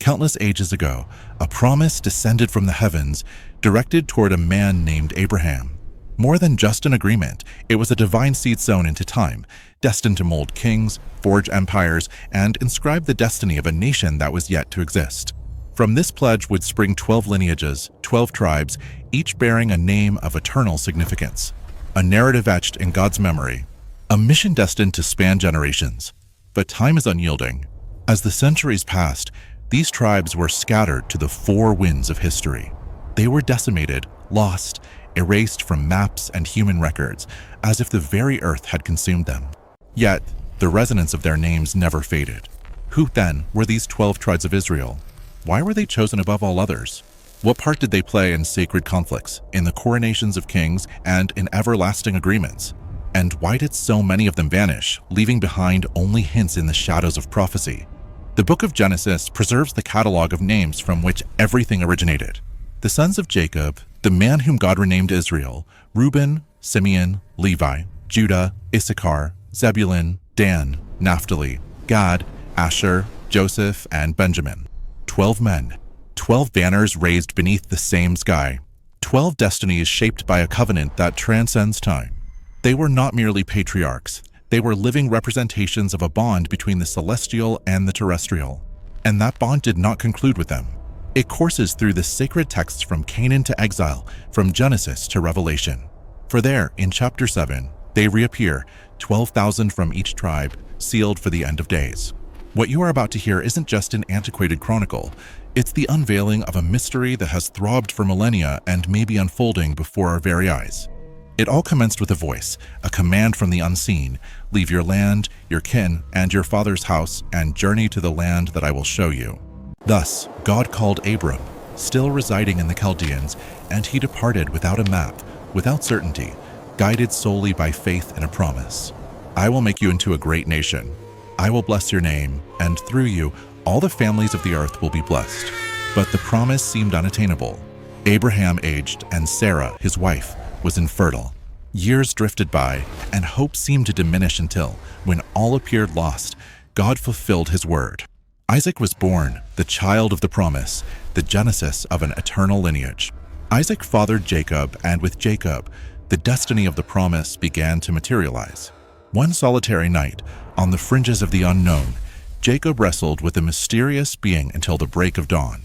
Countless ages ago, a promise descended from the heavens, directed toward a man named Abraham. More than just an agreement, it was a divine seed sown into time, destined to mold kings, forge empires, and inscribe the destiny of a nation that was yet to exist. From this pledge would spring 12 lineages, 12 tribes, each bearing a name of eternal significance. A narrative etched in God's memory, a mission destined to span generations. But time is unyielding. As the centuries passed, these tribes were scattered to the four winds of history. They were decimated, lost, erased from maps and human records, as if the very earth had consumed them. Yet, the resonance of their names never faded. Who, then, were these 12 tribes of Israel? Why were they chosen above all others? What part did they play in sacred conflicts, in the coronations of kings, and in everlasting agreements? And why did so many of them vanish, leaving behind only hints in the shadows of prophecy? The book of Genesis preserves the catalog of names from which everything originated. The sons of Jacob, the man whom God renamed Israel, Reuben, Simeon, Levi, Judah, Issachar, Zebulun, Dan, Naphtali, Gad, Asher, Joseph, and Benjamin. 12 men, 12 banners raised beneath the same sky, 12 destinies shaped by a covenant that transcends time. They were not merely patriarchs. They were living representations of a bond between the celestial and the terrestrial. And that bond did not conclude with them. It courses through the sacred texts from Canaan to Exile, from Genesis to Revelation. For there, in chapter 7, they reappear, 12,000 from each tribe, sealed for the end of days. What you are about to hear isn't just an antiquated chronicle. It's the unveiling of a mystery that has throbbed for millennia and may be unfolding before our very eyes. It all commenced with a voice, a command from the unseen: leave your land, your kin, and your father's house, and journey to the land that I will show you. Thus, God called Abram, still residing in the Chaldeans, and he departed without a map, without certainty, guided solely by faith in a promise. I will make you into a great nation. I will bless your name, and through you, all the families of the earth will be blessed. But the promise seemed unattainable. Abraham aged, and Sarah, his wife, was infertile. Years drifted by, and hope seemed to diminish until, when all appeared lost, God fulfilled his word. Isaac was born, the child of the promise, the genesis of an eternal lineage. Isaac fathered Jacob, and with Jacob, the destiny of the promise began to materialize. One solitary night, on the fringes of the unknown, Jacob wrestled with a mysterious being until the break of dawn.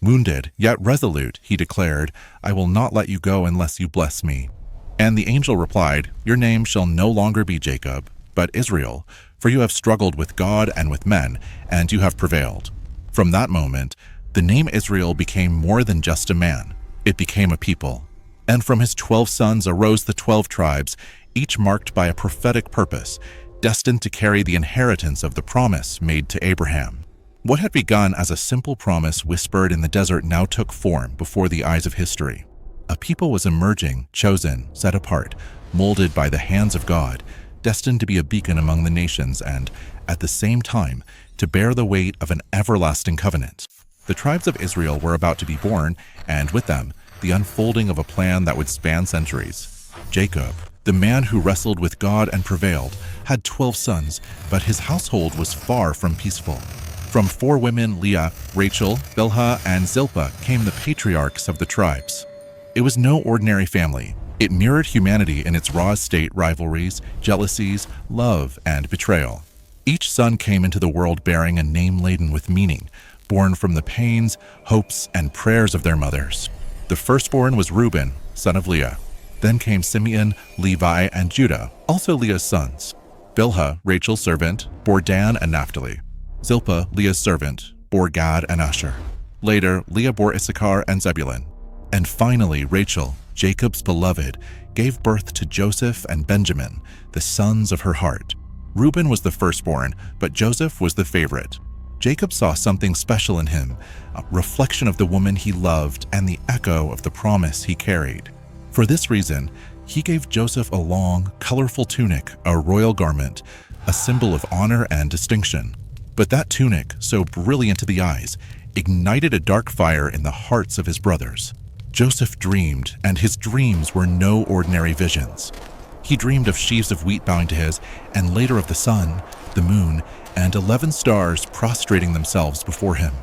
Wounded, yet resolute, he declared, I will not let you go unless you bless me. And the angel replied, your name shall no longer be Jacob, but Israel, for you have struggled with God and with men, and you have prevailed. From that moment, the name Israel became more than just a man. It became a people. And from his 12 sons arose the 12 tribes, each marked by a prophetic purpose, destined to carry the inheritance of the promise made to Abraham. What had begun as a simple promise whispered in the desert now took form before the eyes of history. A people was emerging, chosen, set apart, molded by the hands of God, destined to be a beacon among the nations and, at the same time, to bear the weight of an everlasting covenant. The tribes of Israel were about to be born, and with them, the unfolding of a plan that would span centuries. Jacob, the man who wrestled with God and prevailed, had 12 sons, but his household was far from peaceful. From 4 women, Leah, Rachel, Bilhah, and Zilpah, came the patriarchs of the tribes. It was no ordinary family. It mirrored humanity in its raw state rivalries, jealousies, love, and betrayal. Each son came into the world bearing a name laden with meaning, born from the pains, hopes, and prayers of their mothers. The firstborn was Reuben, son of Leah. Then came Simeon, Levi, and Judah, also Leah's sons. Bilhah, Rachel's servant, bore Dan and Naphtali. Zilpah, Leah's servant, bore Gad and Asher. Later, Leah bore Issachar and Zebulun. And finally, Rachel, Jacob's beloved, gave birth to Joseph and Benjamin, the sons of her heart. Reuben was the firstborn, but Joseph was the favorite. Jacob saw something special in him, a reflection of the woman he loved and the echo of the promise he carried. For this reason, he gave Joseph a long, colorful tunic, a royal garment, a symbol of honor and distinction. But that tunic, so brilliant to the eyes, ignited a dark fire in the hearts of his brothers. Joseph dreamed, and his dreams were no ordinary visions. He dreamed of sheaves of wheat bowing to his, and later of the sun, the moon, and 11 stars prostrating themselves before him.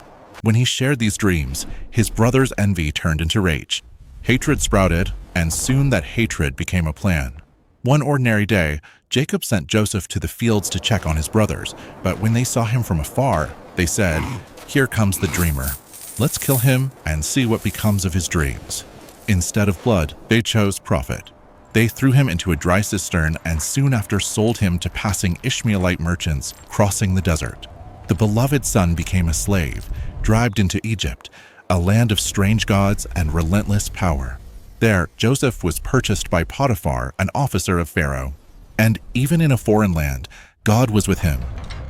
When he shared these dreams, his brother's envy turned into rage. Hatred sprouted, and soon that hatred became a plan. One ordinary day, Jacob sent Joseph to the fields to check on his brothers, but when they saw him from afar, they said, "Here comes the dreamer. Let's kill him and see what becomes of his dreams." Instead of blood, they chose prophet. They threw him into a dry cistern and soon after sold him to passing Ishmaelite merchants crossing the desert. The beloved son became a slave, dragged into Egypt, a land of strange gods and relentless power. There, Joseph was purchased by Potiphar, an officer of Pharaoh. And even in a foreign land, God was with him.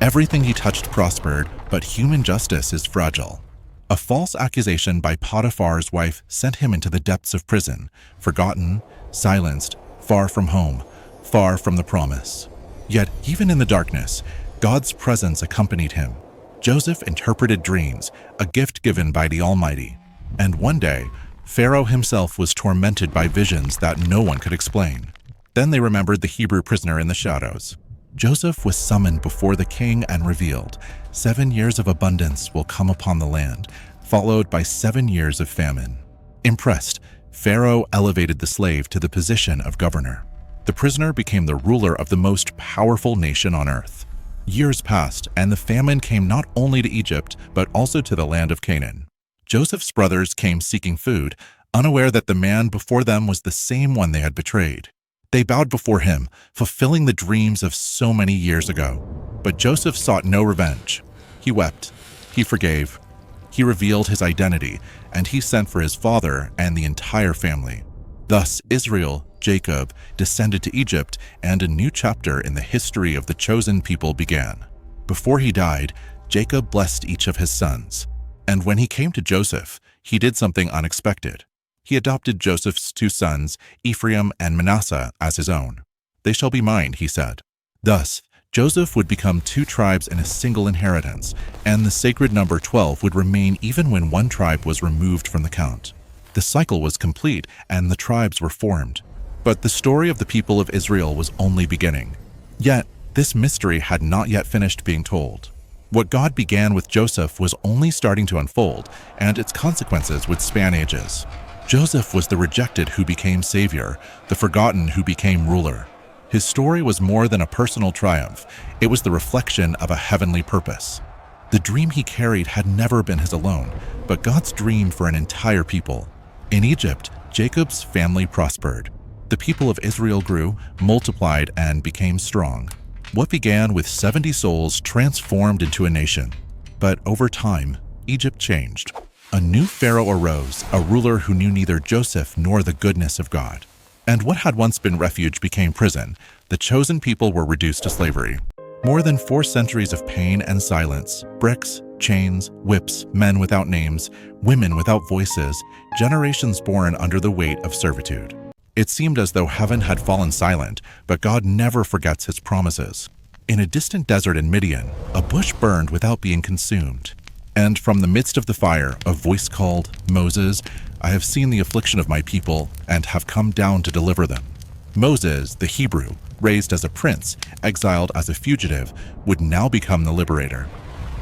Everything he touched prospered, but human justice is fragile. A false accusation by Potiphar's wife sent him into the depths of prison, forgotten, silenced, far from home, far from the promise. Yet, even in the darkness, God's presence accompanied him. Joseph interpreted dreams, a gift given by the Almighty. And one day, Pharaoh himself was tormented by visions that no one could explain. Then they remembered the Hebrew prisoner in the shadows. Joseph was summoned before the king and revealed, 7 years of abundance will come upon the land, followed by 7 years of famine. Impressed, Pharaoh elevated the slave to the position of governor. The prisoner became the ruler of the most powerful nation on earth. Years passed, and the famine came not only to Egypt, but also to the land of Canaan. Joseph's brothers came seeking food, unaware that the man before them was the same one they had betrayed. They bowed before him, fulfilling the dreams of so many years ago. But Joseph sought no revenge. He wept. He forgave. He revealed his identity, and he sent for his father and the entire family. Thus, Israel, Jacob, descended to Egypt, and a new chapter in the history of the chosen people began. Before he died, Jacob blessed each of his sons. And when he came to Joseph, he did something unexpected. He adopted Joseph's 2 sons, Ephraim and Manasseh, as his own. "They shall be mine," he said. Thus, Joseph would become 2 tribes in a single inheritance, and the sacred number 12 would remain even when one tribe was removed from the count. The cycle was complete, and the tribes were formed. But the story of the people of Israel was only beginning. Yet, this mystery had not yet finished being told. What God began with Joseph was only starting to unfold, and its consequences would span ages. Joseph was the rejected who became savior, the forgotten who became ruler. His story was more than a personal triumph. It was the reflection of a heavenly purpose. The dream he carried had never been his alone, but God's dream for an entire people. In Egypt, Jacob's family prospered. The people of Israel grew, multiplied, and became strong. What began with 70 souls transformed into a nation. But over time, Egypt changed. A new pharaoh arose, a ruler who knew neither Joseph nor the goodness of God. And what had once been refuge became prison. The chosen people were reduced to slavery. More than 4 centuries of pain and silence, bricks, chains, whips, men without names, women without voices, generations born under the weight of servitude. It seemed as though heaven had fallen silent, but God never forgets his promises. In a distant desert in Midian, a bush burned without being consumed. And from the midst of the fire, a voice called, "Moses, I have seen the affliction of my people, and have come down to deliver them." Moses, the Hebrew, raised as a prince, exiled as a fugitive, would now become the liberator.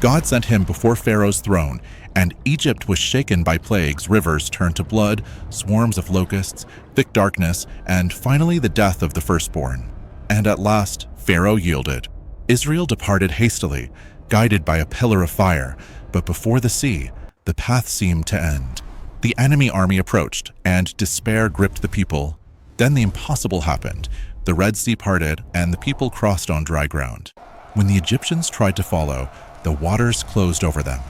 God sent him before Pharaoh's throne, and Egypt was shaken by plagues. Rivers turned to blood, swarms of locusts, thick darkness, and finally the death of the firstborn. And at last, Pharaoh yielded. Israel departed hastily, guided by a pillar of fire, but before the sea, the path seemed to end. The enemy army approached, and despair gripped the people. Then the impossible happened. The Red Sea parted, and the people crossed on dry ground. When the Egyptians tried to follow, the waters closed over them.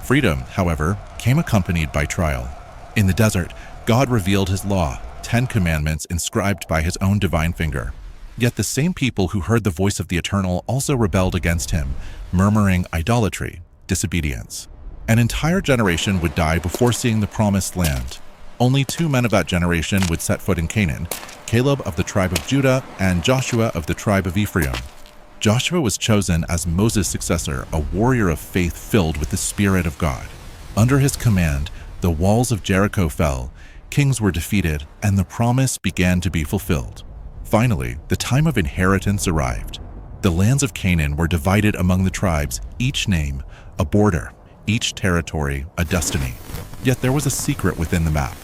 Freedom, however, came accompanied by trial. In the desert, God revealed his law, 10 commandments inscribed by his own divine finger. Yet the same people who heard the voice of the Eternal also rebelled against him, murmuring idolatry, disobedience. An entire generation would die before seeing the promised land. Only 2 men of that generation would set foot in Canaan, Caleb of the tribe of Judah and Joshua of the tribe of Ephraim. Joshua was chosen as Moses' successor, a warrior of faith filled with the Spirit of God. Under his command, the walls of Jericho fell, kings were defeated, and the promise began to be fulfilled. Finally, the time of inheritance arrived. The lands of Canaan were divided among the tribes, each name a border. each territory a destiny. Yet there was a secret within the map.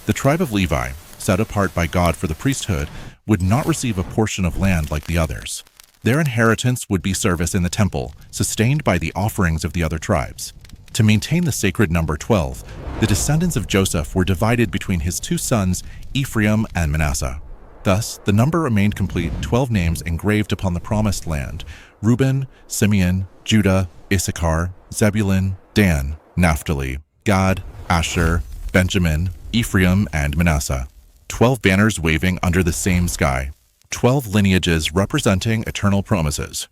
The tribe of Levi, set apart by God for the priesthood, would not receive a portion of land like the others. Their inheritance would be service in the temple, sustained by the offerings of the other tribes. To maintain the sacred number 12, the descendants of Joseph were divided between his two sons, Ephraim and Manasseh. Thus, the number remained complete, 12 names engraved upon the promised land: Reuben, Simeon, Judah, Issachar, Zebulun, Dan, Naphtali, Gad, Asher, Benjamin, Ephraim, and Manasseh. 12 banners waving under the same sky. 12 lineages representing eternal promises.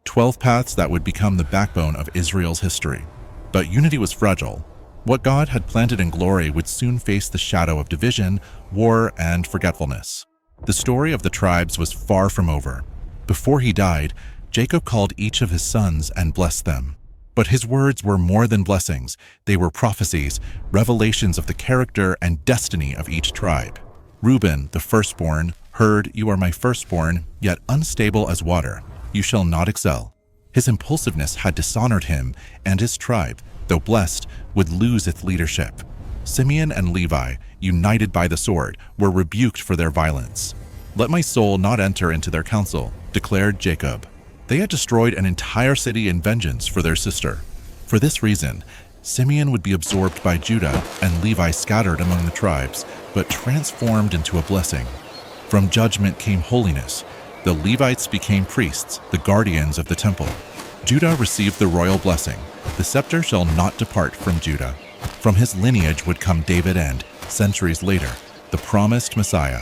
12 paths that would become the backbone of Israel's history. But unity was fragile. What God had planted in glory would soon face the shadow of division, war, and forgetfulness. The story of the tribes was far from over. Before he died, Jacob called each of his sons and blessed them. But his words were more than blessings. They were prophecies, revelations of the character and destiny of each tribe. Reuben, the firstborn, heard, "You are my firstborn, yet unstable as water. You shall not excel." His impulsiveness had dishonored him, and his tribe, though blessed, would lose its leadership. Simeon and Levi, united by the sword, were rebuked for their violence. "Let my soul not enter into their counsel," declared Jacob. They had destroyed an entire city in vengeance for their sister. For this reason, Simeon would be absorbed by Judah and Levi scattered among the tribes, but transformed into a blessing. From judgment came holiness. The Levites became priests, the guardians of the temple. Judah received the royal blessing. The scepter shall not depart from Judah. From his lineage would come David and, centuries later, the promised Messiah.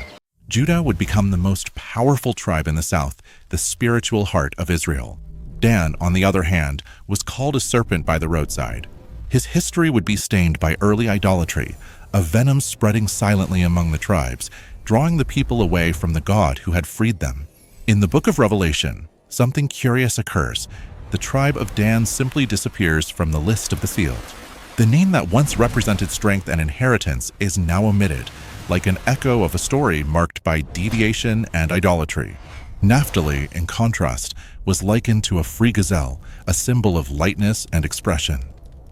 Judah would become the most powerful tribe in the south, the spiritual heart of Israel. Dan, on the other hand, was called a serpent by the roadside. His history would be stained by early idolatry, a venom spreading silently among the tribes, drawing the people away from the God who had freed them. In the book of Revelation, something curious occurs. The tribe of Dan simply disappears from the list of the sealed. The name that once represented strength and inheritance is now omitted, like an echo of a story marked by deviation and idolatry. Naphtali, in contrast, was likened to a free gazelle, a symbol of lightness and expression.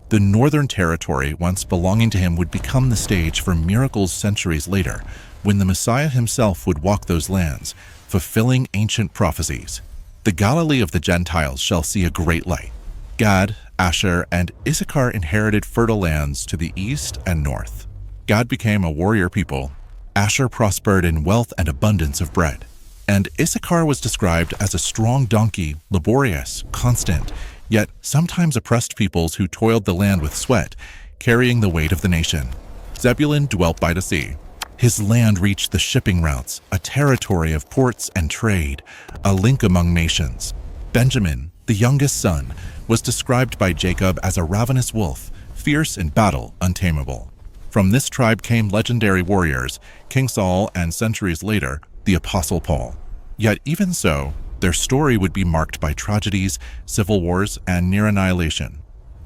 The northern territory, once belonging to him, would become the stage for miracles centuries later, when the Messiah himself would walk those lands, fulfilling ancient prophecies. The Galilee of the Gentiles shall see a great light. Gad, Asher, and Issachar inherited fertile lands to the east and north. Gad became a warrior people. Asher prospered in wealth and abundance of bread. And Issachar was described as a strong donkey, laborious, constant, yet sometimes oppressed peoples who toiled the land with sweat, carrying the weight of the nation. Zebulun dwelt by the sea. His land reached the shipping routes, a territory of ports and trade, a link among nations. Benjamin, the youngest son, was described by Jacob as a ravenous wolf, fierce in battle, untamable. From this tribe came legendary warriors, King Saul, and centuries later, the Apostle Paul. Yet even so, their story would be marked by tragedies, civil wars, and near annihilation.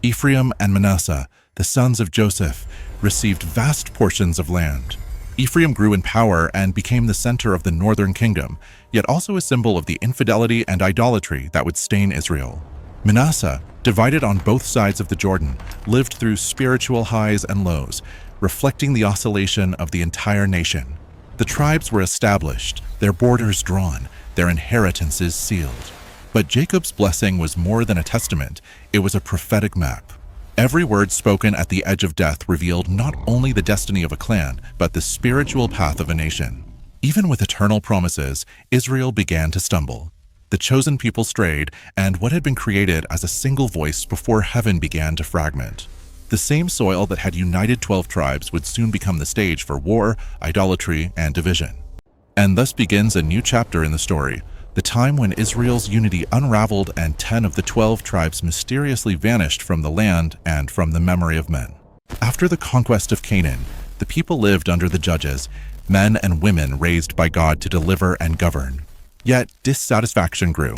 Ephraim and Manasseh, the sons of Joseph, received vast portions of land. Ephraim grew in power and became the center of the northern kingdom, yet also a symbol of the infidelity and idolatry that would stain Israel. Manasseh, divided on both sides of the Jordan, lived through spiritual highs and lows, reflecting the oscillation of the entire nation. The tribes were established, their borders drawn, their inheritances sealed. But Jacob's blessing was more than a testament, it was a prophetic map. Every word spoken at the edge of death revealed not only the destiny of a clan, but the spiritual path of a nation. Even with eternal promises, Israel began to stumble. The chosen people strayed, and what had been created as a single voice before heaven began to fragment. The same soil that had united 12 tribes would soon become the stage for war, idolatry, and division. And thus begins a new chapter in the story, the time when Israel's unity unraveled and 10 of the 12 tribes mysteriously vanished from the land and from the memory of men. After the conquest of Canaan, the people lived under the judges, men and women raised by God to deliver and govern. Yet dissatisfaction grew.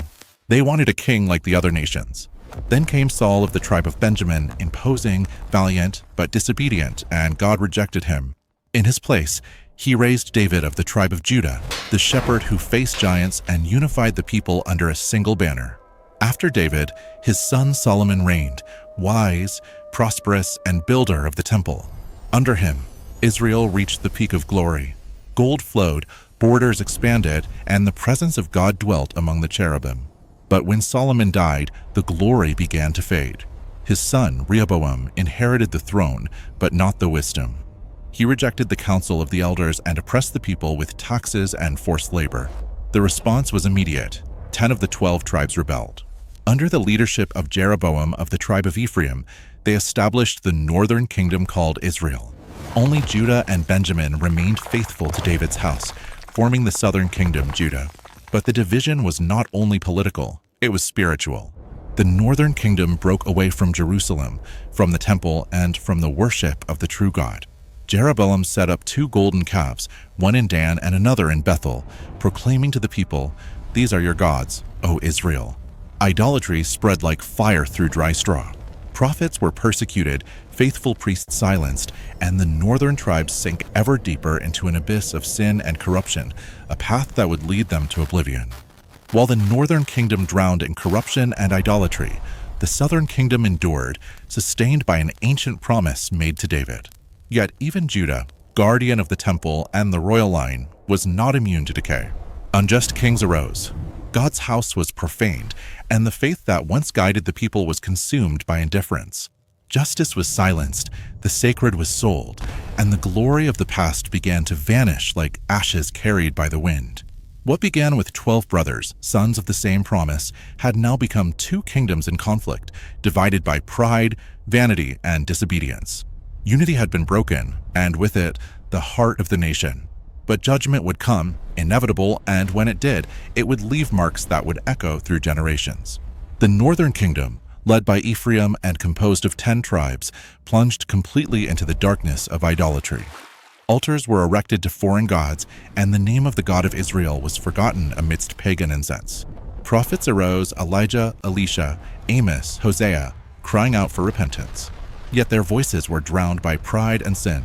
They wanted a king like the other nations. Then came Saul of the tribe of Benjamin, imposing, valiant, but disobedient, and God rejected him. In his place, he raised David of the tribe of Judah, the shepherd who faced giants and unified the people under a single banner. After David, his son Solomon reigned, wise, prosperous and builder of the temple. Under him, Israel reached the peak of glory. Gold flowed, borders expanded, and the presence of God dwelt among the cherubim. But when Solomon died, the glory began to fade. His son, Rehoboam, inherited the throne, but not the wisdom. He rejected the counsel of the elders and oppressed the people with taxes and forced labor. The response was immediate. 10 of the 12 tribes rebelled. Under the leadership of Jeroboam of the tribe of Ephraim, they established the northern kingdom called Israel. Only Judah and Benjamin remained faithful to David's house, forming the southern kingdom, Judah. But the division was not only political, it was spiritual. The northern kingdom broke away from Jerusalem, from the temple, and from the worship of the true God. Jeroboam set up 2 golden calves, one in Dan and another in Bethel, proclaiming to the people, "These are your gods, O Israel." Idolatry spread like fire through dry straw. Prophets were persecuted, faithful priests silenced, and the northern tribes sank ever deeper into an abyss of sin and corruption, a path that would lead them to oblivion. While the northern kingdom drowned in corruption and idolatry, the southern kingdom endured, sustained by an ancient promise made to David. Yet even Judah, guardian of the temple and the royal line, was not immune to decay. Unjust kings arose. God's house was profaned, and the faith that once guided the people was consumed by indifference. Justice was silenced, the sacred was sold, and the glory of the past began to vanish like ashes carried by the wind. What began with 12 brothers, sons of the same promise, had now become 2 kingdoms in conflict, divided by pride, vanity, and disobedience. Unity had been broken, and with it, the heart of the nation. But judgment would come, inevitable, and when it did, it would leave marks that would echo through generations. The northern kingdom, led by Ephraim and composed of 10 tribes, plunged completely into the darkness of idolatry. Altars were erected to foreign gods, and the name of the God of Israel was forgotten amidst pagan incense. Prophets arose, Elijah, Elisha, Amos, Hosea, crying out for repentance. Yet their voices were drowned by pride and sin.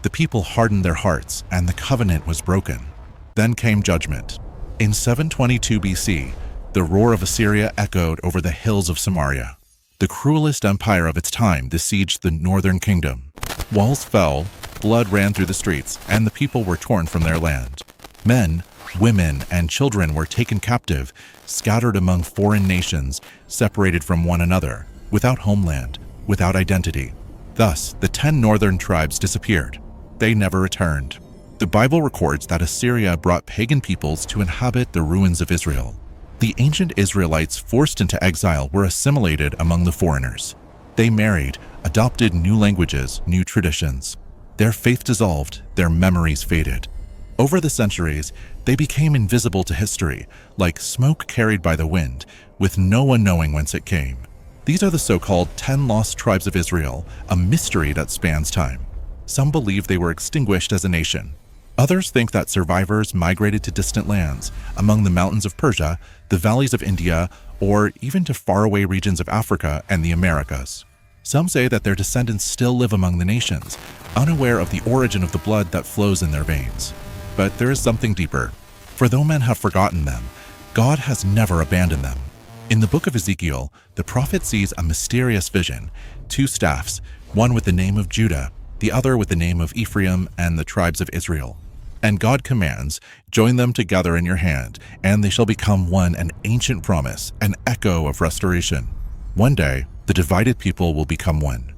The people hardened their hearts, and the covenant was broken. Then came judgment. In 722 BC, the roar of Assyria echoed over the hills of Samaria. The cruelest empire of its time besieged the northern kingdom. Walls fell, blood ran through the streets, and the people were torn from their land. Men, women, and children were taken captive, scattered among foreign nations, separated from one another, without homeland, without identity. Thus, the 10 northern tribes disappeared. They never returned. The Bible records that Assyria brought pagan peoples to inhabit the ruins of Israel. The ancient Israelites forced into exile were assimilated among the foreigners. They married, adopted new languages, new traditions. Their faith dissolved, their memories faded. Over the centuries, they became invisible to history, like smoke carried by the wind, with no one knowing whence it came. These are the so-called 10 lost tribes of Israel, a mystery that spans time. Some believe they were extinguished as a nation. Others think that survivors migrated to distant lands, among the mountains of Persia, the valleys of India, or even to faraway regions of Africa and the Americas. Some say that their descendants still live among the nations, unaware of the origin of the blood that flows in their veins. But there is something deeper. For though men have forgotten them, God has never abandoned them. In the book of Ezekiel, the prophet sees a mysterious vision, 2 staffs, one with the name of Judah, the other with the name of Ephraim and the tribes of Israel. And God commands, "Join them together in your hand, and they shall become one, an ancient promise, an echo of restoration." One day, the divided people will become one.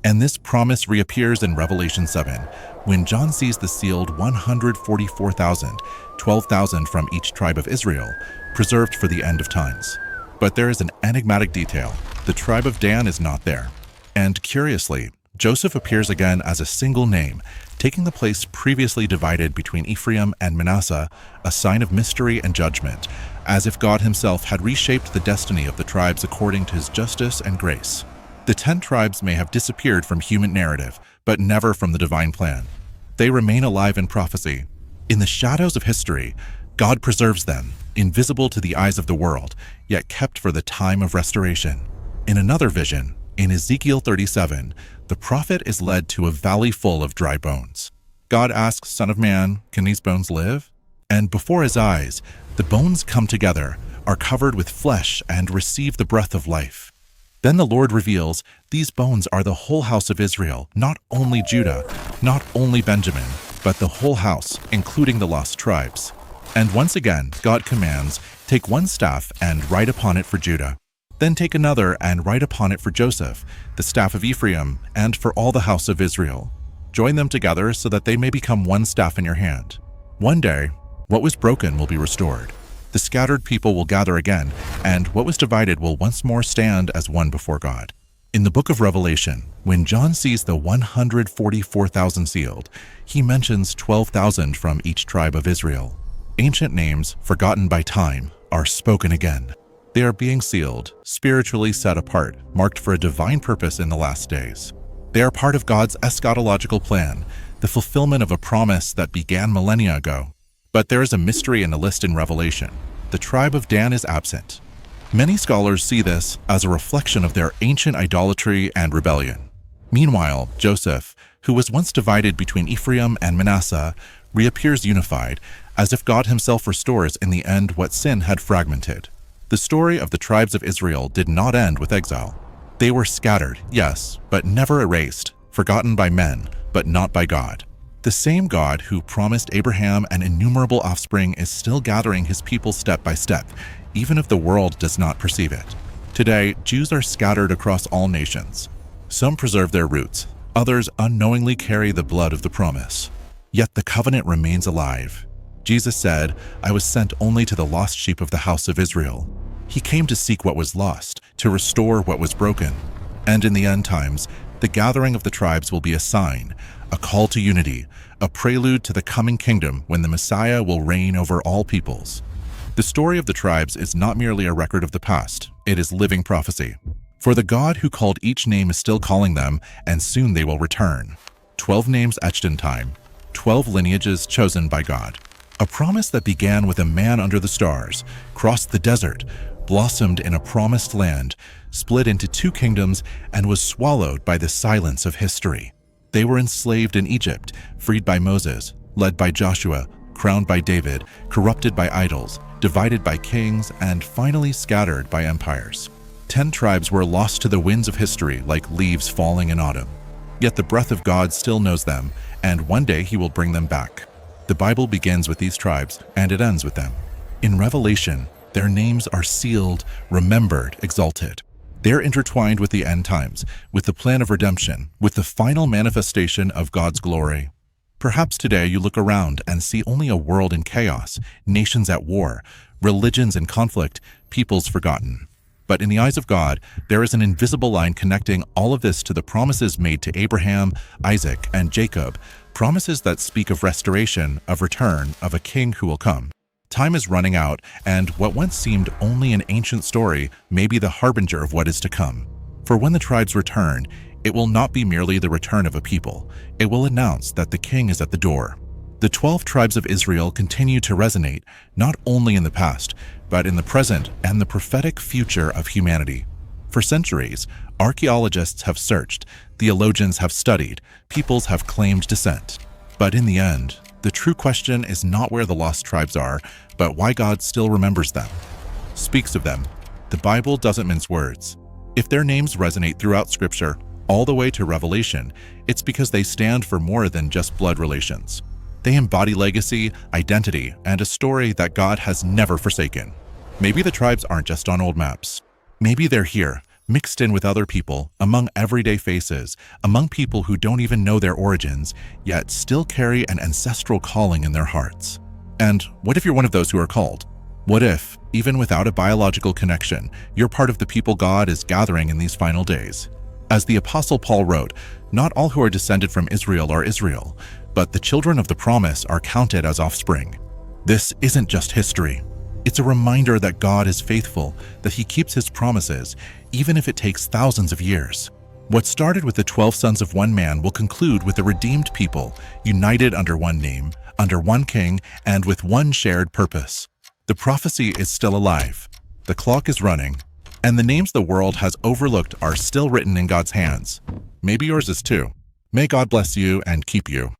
And this promise reappears in Revelation 7, when John sees the sealed 144,000, 12,000 from each tribe of Israel, preserved for the end of times. But there is an enigmatic detail. The tribe of Dan is not there. And curiously, Joseph appears again as a single name, taking the place previously divided between Ephraim and Manasseh, a sign of mystery and judgment, as if God himself had reshaped the destiny of the tribes according to his justice and grace. The 10 tribes may have disappeared from human narrative, but never from the divine plan. They remain alive in prophecy. In the shadows of history, God preserves them, invisible to the eyes of the world, yet kept for the time of restoration. In another vision, in Ezekiel 37, the prophet is led to a valley full of dry bones. God asks, "Son of man, can these bones live?" And before his eyes, the bones come together, are covered with flesh, and receive the breath of life. Then the Lord reveals, these bones are the whole house of Israel, not only Judah, not only Benjamin, but the whole house, including the lost tribes. And once again, God commands, take one staff and write upon it for Judah. Then take another and write upon it for Joseph, the staff of Ephraim, and for all the house of Israel. Join them together so that they may become one staff in your hand. One day, what was broken will be restored. The scattered people will gather again, and what was divided will once more stand as one before God. In the book of Revelation, when John sees the 144,000 sealed, he mentions 12,000 from each tribe of Israel. Ancient names, forgotten by time, are spoken again. They are being sealed, spiritually set apart, marked for a divine purpose in the last days. They are part of God's eschatological plan, the fulfillment of a promise that began millennia ago. But there is a mystery in the list in Revelation. The tribe of Dan is absent. Many scholars see this as a reflection of their ancient idolatry and rebellion. Meanwhile, Joseph, who was once divided between Ephraim and Manasseh, reappears unified, as if God himself restores in the end what sin had fragmented. The story of the tribes of Israel did not end with exile. They were scattered, yes, but never erased, forgotten by men, but not by God. The same God who promised Abraham an innumerable offspring is still gathering his people step by step, even if the world does not perceive it. Today, Jews are scattered across all nations. Some preserve their roots, others unknowingly carry the blood of the promise. Yet the covenant remains alive. Jesus said, I was sent only to the lost sheep of the house of Israel. He came to seek what was lost, to restore what was broken. And in the end times, the gathering of the tribes will be a sign, a call to unity, a prelude to the coming kingdom when the Messiah will reign over all peoples. The story of the tribes is not merely a record of the past, it is living prophecy. For the God who called each name is still calling them, and soon they will return. 12 names etched in time, 12 lineages chosen by God. A promise that began with a man under the stars, crossed the desert, blossomed in a promised land, split into 2 kingdoms, and was swallowed by the silence of history. They were enslaved in Egypt, freed by Moses, led by Joshua, crowned by David, corrupted by idols, divided by kings, and finally scattered by empires. 10 tribes were lost to the winds of history like leaves falling in autumn. Yet the breath of God still knows them, and one day he will bring them back. The Bible begins with these tribes, and it ends with them. In Revelation, their names are sealed, remembered, exalted. They're intertwined with the end times, with the plan of redemption, with the final manifestation of God's glory. Perhaps today you look around and see only a world in chaos, nations at war, religions in conflict, peoples forgotten. But in the eyes of God, there is an invisible line connecting all of this to the promises made to Abraham, Isaac, and Jacob, promises that speak of restoration, of return, of a king who will come. Time is running out, and what once seemed only an ancient story may be the harbinger of what is to come. For when the tribes return, it will not be merely the return of a people. It will announce that the king is at the door. The 12 tribes of Israel continue to resonate, not only in the past, but in the present and the prophetic future of humanity. For centuries, archaeologists have searched, theologians have studied, peoples have claimed descent. But in the end, the true question is not where the lost tribes are, but why God still remembers them, speaks of them. The Bible doesn't mince words. If their names resonate throughout Scripture, all the way to Revelation, it's because they stand for more than just blood relations. They embody legacy, identity, and a story that God has never forsaken. Maybe the tribes aren't just on old maps. Maybe they're here, mixed in with other people, among everyday faces, among people who don't even know their origins, yet still carry an ancestral calling in their hearts. And what if you're one of those who are called? What if, even without a biological connection, you're part of the people God is gathering in these final days? As the Apostle Paul wrote, not all who are descended from Israel are Israel, but the children of the promise are counted as offspring. This isn't just history. It's a reminder that God is faithful, that he keeps his promises, even if it takes thousands of years. What started with the 12 sons of one man will conclude with a redeemed people, united under one name, under one king, and with one shared purpose. The prophecy is still alive. The clock is running, and the names the world has overlooked are still written in God's hands. Maybe yours is too. May God bless you and keep you.